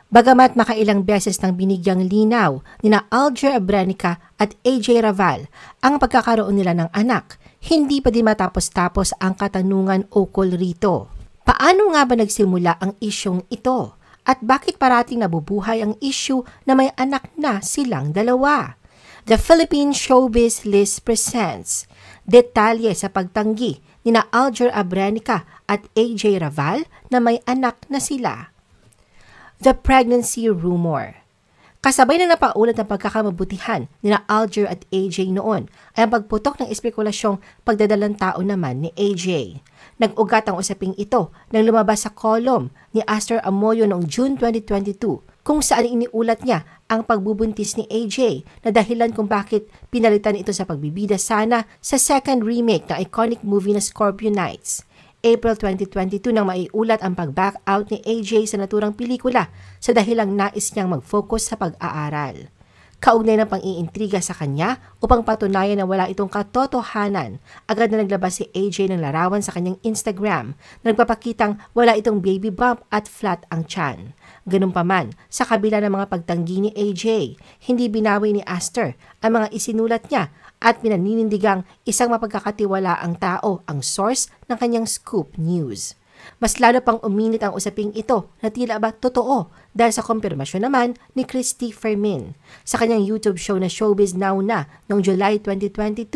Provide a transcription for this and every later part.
Bagamat makailang beses nang binigyang linaw nina Alger Abrenica at AJ Raval ang pagkakaroon nila ng anak, hindi pa din matapos-tapos ang katanungan ukol rito. Paano nga ba nagsimula ang isyong ito? At bakit parating nabubuhay ang issue na may anak na silang dalawa? The Philippine Showbiz List presents detalye sa pagtanggi nina Alger Abrenica at AJ Raval na may anak na sila. The pregnancy rumor. Kasabay na napaulat ng pagkakamabutihan nina Alger at AJ noon ay ang pagputok ng espekulasyong pagdadalang tao naman ni AJ. Nag-ugat ang usaping ito nang lumabas sa column ni Aster Amoyo noong June 2022 kung saan iniulat niya ang pagbubuntis ni AJ na dahilan kung bakit pinalitan ito sa pagbibida sana sa second remake ng iconic movie na Scorpio Nights. April 2022 nang maiulat ang pag-back out ni AJ sa naturang pelikula sa dahilang nais niyang mag-focus sa pag-aaral. Kaugnay ng pang-iintriga sa kanya upang patunayan na wala itong katotohanan, agad na naglabas si AJ ng larawan sa kanyang Instagram na nagpapakitang wala itong baby bump at flat ang tiyan. Ganun pa man, sa kabila ng mga pagtanggi ni AJ, hindi binawi ni Aster ang mga isinulat niya at pinaninindigang isang mapagkakatiwalaang tao ang source ng kanyang scoop news. Mas lalo pang uminit ang usaping ito na tila ba totoo dahil sa kumpirmasyon naman ni Christy Fermin sa kanyang YouTube show na Showbiz Now na noong July 2022.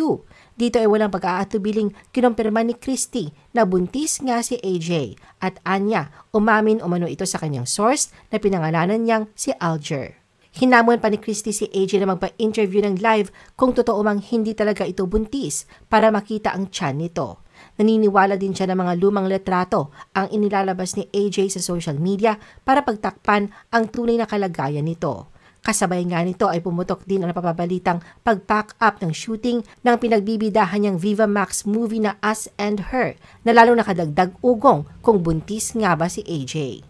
Dito ay walang pag-aatubiling kinumpirma ni Christy na buntis nga si AJ at anya umamin umano ito sa kanyang source na pinangalanan niyang si Alger. Hinamon pa ni Christy si AJ na magpa-interview ng live kung totoo mang hindi talaga ito buntis para makita ang tiyan nito. Naniniwala din siya ng mga lumang letrato ang inilalabas ni AJ sa social media para pagtakpan ang tunay na kalagayan nito. Kasabay nga nito ay pumutok din ang napapabalitang pag-pack up ng shooting ng pinagbibidahan niyang Viva Max movie na Us and Her na lalong nakadagdag ugong kung buntis nga ba si AJ.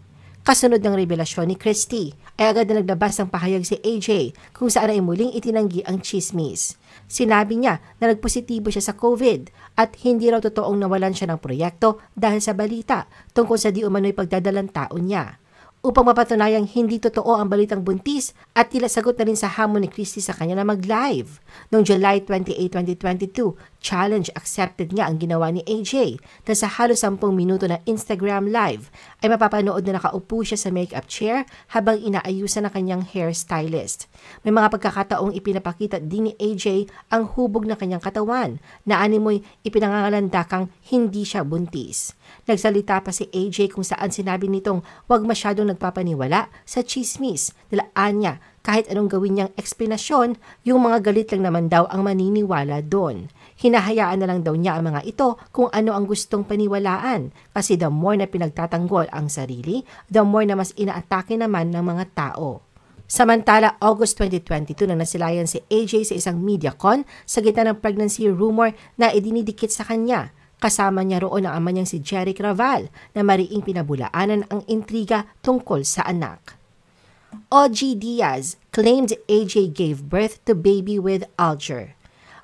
Kasunod ng revelasyon ni Christy, ay agad na naglabas ng pahayag si AJ kung saan ay muling itinanggi ang chismis. Sinabi niya na nagpositibo siya sa COVID at hindi raw totoong nawalan siya ng proyekto dahil sa balita tungkol sa di umano'y pagdadalang tao niya. Upang mapatunayang hindi totoo ang balitang buntis at tila sagot na rin sa hamon ni Christy sa kanya na mag-live. Noong July 28, 2022, challenge accepted nga ang ginawa ni AJ na sa halos 10 minuto na Instagram live ay mapapanood na nakaupo siya sa makeup chair habang inaayusan ng kanyang hairstylist. May mga pagkakataong ipinapakita din ni AJ ang hubog ng kanyang katawan na animoy ipinangangalandakang hindi siya buntis. Nagsalita pa si AJ kung saan sinabi nitong huwag masyadong nagpapaniwala sa chismis. Nilaan niya kahit anong gawin niyang eksplanasyon, yung mga galit lang naman daw ang maniniwala doon. Hinahayaan na lang daw niya ang mga ito kung ano ang gustong paniwalaan kasi the more na pinagtatanggol ang sarili, the more na mas inaatake naman ng mga tao. Samantala, August 2022 nang nasilayan si AJ sa isang MediaCon sa gitna ng pregnancy rumor na idinidikit sa kanya. Kasama niya roon ang ama niyang si Jeric Raval na mariing pinabulaanan ang intriga tungkol sa anak. OG Diaz claimed AJ gave birth to baby with Alger.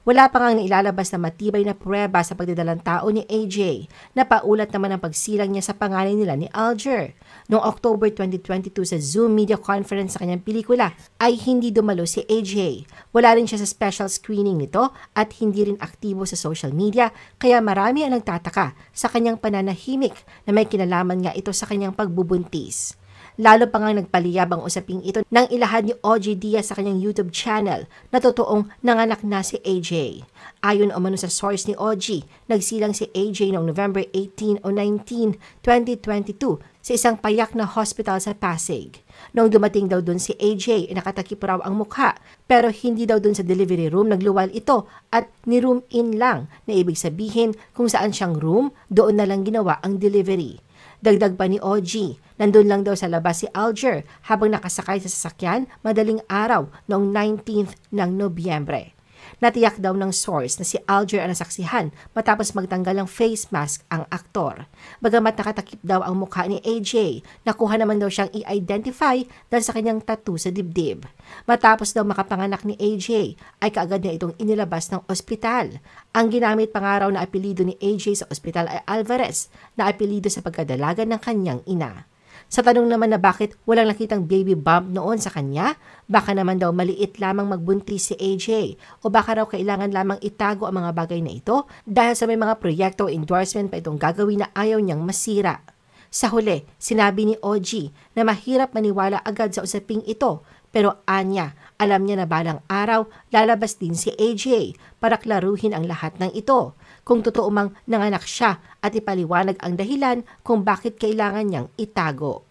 Wala pa ngang nailalabas na matibay na pruweba sa pagdadalang tao ni AJ na paulat naman ang pagsilang niya sa pangalan nila ni Alger. Noong October 2022 sa Zoom media conference sa kanyang pelikula ay hindi dumalo si AJ. Wala rin siya sa special screening nito at hindi rin aktibo sa social media kaya marami ang nagtataka sa kanyang pananahimik na may kinalaman nga ito sa kanyang pagbubuntis. Lalo pa nga nagpaliyab ang usaping ito nang ilahad ni OG Diaz sa kanyang YouTube channel na totoong nanganak na si AJ. Ayon umano sa source ni OG, nagsilang si AJ noong November 18 o 19, 2022 sa isang payak na hospital sa Pasig. Noong dumating daw doon si AJ, nakatakip raw ang mukha pero hindi daw doon sa delivery room nagluwal ito at ni-room in lang na ibig sabihin kung saan siyang room, doon na lang ginawa ang delivery. Dagdag pa ni OG, nandun lang daw sa labas si Alger habang nakasakay sa sasakyan madaling araw noong 19th ng Nobyembre. Natiyak daw ng source na si Alger ang nasaksihan matapos magtanggal ng face mask ang aktor. Bagamat nakatakip daw ang mukha ni AJ, nakuha naman daw siyang i-identify dahil sa kanyang tattoo sa dibdib. Matapos daw makapanganak ni AJ, ay kaagad na itong inilabas ng ospital. Ang ginamit pangaraw na apelido ni AJ sa ospital ay Alvarez, na apelido sa pagkadalaga ng kanyang ina. Sa tanong naman na bakit walang nakitang baby bump noon sa kanya, baka naman daw maliit lamang magbuntis si AJ o baka raw kailangan lamang itago ang mga bagay na ito dahil sa may mga proyekto o endorsement pa itong gagawin na ayaw niyang masira. Sa huli, sinabi ni OG na mahirap maniwala agad sa usaping ito pero anya, alam niya na balang araw lalabas din si AJ para klaruhin ang lahat ng ito. Kung totoo mang nanganak siya at ipaliwanag ang dahilan kung bakit kailangan niyang itago.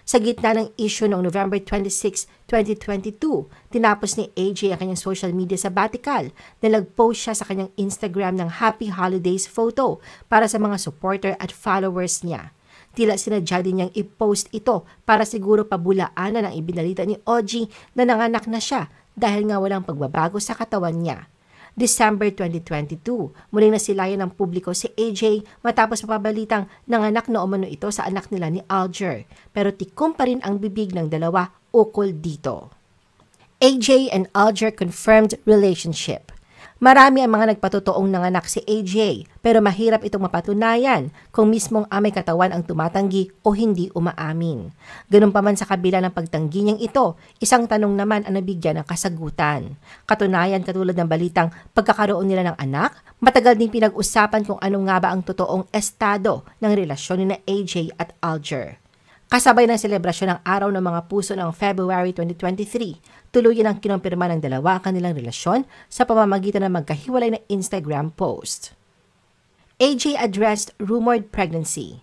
Sa gitna ng issue noong November 26, 2022, tinapos ni AJ ang kanyang social media sabbatical na nag-post siya sa kanyang Instagram ng Happy Holidays photo para sa mga supporter at followers niya. Tila sinadya din niyang i-post ito para siguro pabulaanan ang ibinalita ni OG na nanganak na siya dahil nga walang pagbabago sa katawan niya. December 2022, muling nasilayan ng publiko si AJ matapos mapabalitang nanganak na umano ito sa anak nila ni Alger. Pero tikom pa rin ang bibig ng dalawa ukol dito. AJ and Alger confirmed relationship. Marami ang mga nagpatotoong nanganak si AJ pero mahirap itong mapatunayan kung mismong amay katawan ang tumatanggi o hindi umaamin. Ganun pa man sa kabila ng pagtanggi niyang ito, isang tanong naman ang nabigyan ng kasagutan. Katunayan katulad ng balitang pagkakaroon nila ng anak, matagal ding pinag-usapan kung ano nga ba ang totoong estado ng relasyon ni na AJ at Alger. Kasabay ng selebrasyon ng Araw ng Mga Puso noong February 2023, tuluyan ang kinumpirma ng dalawa ang kanilang relasyon sa pamamagitan ng magkahiwalay na Instagram post. AJ addressed rumored pregnancy.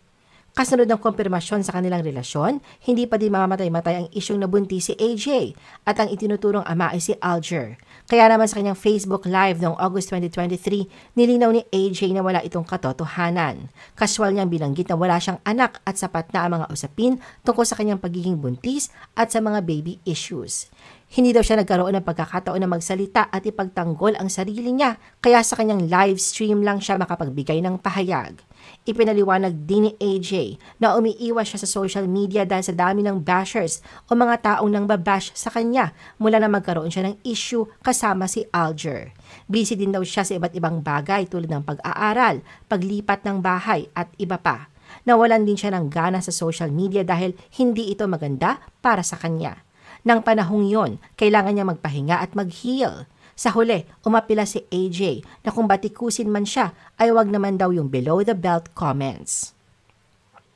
Kasunod ng kumpirmasyon sa kanilang relasyon, hindi pa din mamamatay-matay ang isyong nabuntis si AJ at ang itinuturong ama ay si Alger. Kaya naman sa kanyang Facebook Live noong August 2023, nilinaw ni AJ na wala itong katotohanan. Casual niyang binanggit na wala siyang anak at sapat na ang mga usapin tungkol sa kanyang pagiging buntis at sa mga baby issues. Hindi daw siya nagkaroon ng pagkakataon na magsalita at ipagtanggol ang sarili niya, kaya sa kanyang live stream lang siya makapagbigay ng pahayag. Ipinaliwanag din ni AJ na umiiwas siya sa social media dahil sa dami ng bashers o mga taong nang babash sa kanya mula na magkaroon siya ng issue kasama si Alger. Busy din daw siya sa iba't ibang bagay tulad ng pag-aaral, paglipat ng bahay at iba pa. Nawalan din siya ng gana sa social media dahil hindi ito maganda para sa kanya. Nang panahong yon, kailangan niya magpahinga at mag-heal. Sa huli, umapila si AJ na kung batikusin man siya ay wag naman daw yung below the belt comments.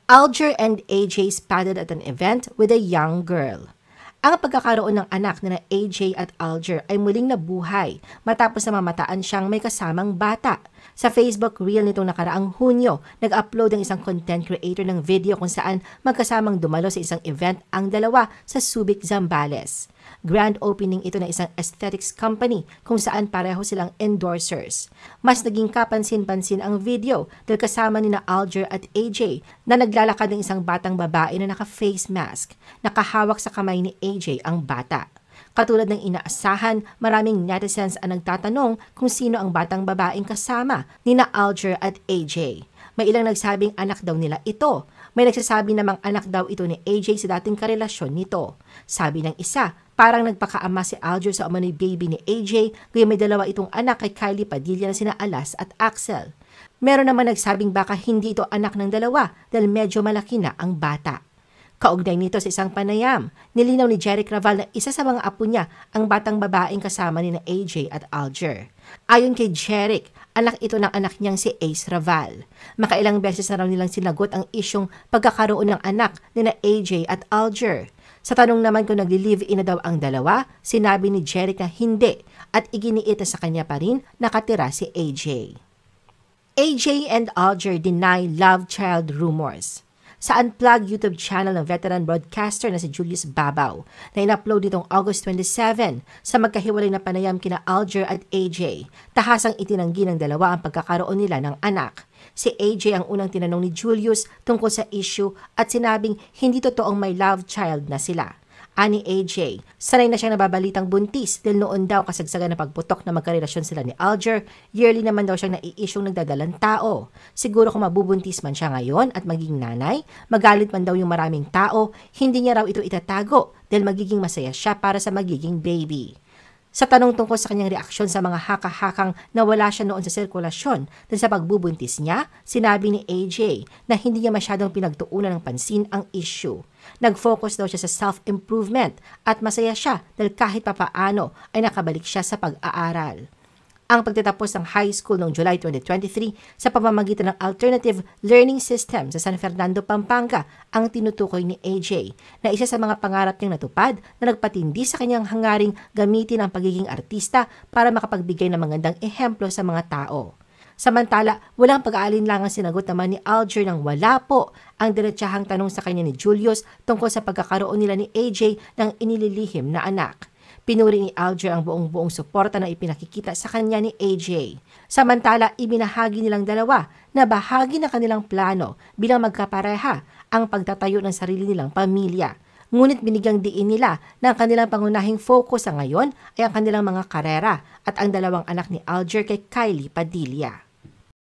Alger and AJ spotted at an event with a young girl. Ang pagkakaroon ng anak na AJ at Alger ay muling nabuhay matapos na mamataan siyang may kasamang bata. Sa Facebook reel nitong nakaraang Hunyo, nag-upload ang isang content creator ng video kung saan magkasamang dumalo sa isang event ang dalawa sa Subic, Zambales. Grand opening ito ng isang aesthetics company kung saan pareho silang endorsers. Mas naging kapansin-pansin ang video dahil kasama ni na Alger at AJ na naglalakad ng isang batang babae na naka-face mask. Nakahawak sa kamay ni AJ ang bata. Katulad ng inaasahan, maraming netizens ang nagtatanong kung sino ang batang babaeng kasama ni na Alger at AJ. May ilang nagsabing anak daw nila ito. May nagsasabi namang anak daw ito ni AJ sa dating karelasyon nito. Sabi ng isa, parang nagpakaama si Alger sa umano'y baby ni AJ, kaya may dalawa itong anak kay Kylie Padilla na sina Alas at Axel. Meron naman nagsabing baka hindi ito anak ng dalawa dahil medyo malaki na ang bata. Kaugnay nito sa isang panayam, nilinaw ni Jeric Raval na isa sa mga apo niya ang batang babaeng kasama ni na AJ at Alger. Ayon kay Jeric, anak ito ng anak niyang si Ace Raval. Makailang beses na raw nilang sinagot ang isyong pagkakaroon ng anak ni na AJ at Alger. Sa tanong naman kung nagli-live-in na daw ang dalawa, sinabi ni Jeric na hindi at iginiit na sa kanya pa rin nakatira si AJ. AJ and Alger deny love child rumors. Sa Unplugged YouTube channel ng veteran broadcaster na si Julius Babaw na in-upload nitong August 27 sa magkahiwalay na panayam kina Alger at AJ, tahasang itinanggi ng dalawa ang pagkakaroon nila ng anak. Si AJ ang unang tinanong ni Julius tungkol sa issue at sinabing hindi totoong may love child na sila. Ani AJ, sanay na siyang nababalitang buntis dahil noon daw kasagsagan na pagputok na magkarelasyon sila ni Alger, yearly naman daw siyang nai-issueng nagdadalang tao. Siguro kung mabubuntis man siya ngayon at maging nanay, magalit man daw yung maraming tao, hindi niya raw ito itatago dahil magiging masaya siya para sa magiging baby. Sa tanong tungkol sa kanyang reaksyon sa mga haka-hakang nawala siya noon sa sirkulasyon dahil sa pagbubuntis niya, sinabi ni AJ na hindi niya masyadong pinagtuunan ng pansin ang issue. Nag-focus daw siya sa self-improvement at masaya siya dahil kahit papaano ay nakabalik siya sa pag-aaral. Ang pagtatapos ng high school noong July 2023 sa pamamagitan ng Alternative Learning System sa San Fernando, Pampanga ang tinutukoy ni AJ na isa sa mga pangarap niyang natupad na nagpatindi sa kanyang hangaring gamitin ang pagiging artista para makapagbigay ng magandang ehemplo sa mga tao. Samantala, walang pag-aalinlangang sinagot naman ni Alger nang wala po ang diretsahang tanong sa kanya ni Julius tungkol sa pagkakaroon nila ni AJ ng inililihim na anak. Pinuri ni Alger ang buong suporta na ipinakikita sa kanya ni AJ. Samantala, ibinahagi nilang dalawa na bahagi ng kanilang plano bilang magkapareha ang pagtatayo ng sarili nilang pamilya. Ngunit binigyang diin nila na ang kanilang pangunahing focus sa ngayon ay ang kanilang mga karera at ang dalawang anak ni Alger kay Kylie Padilla.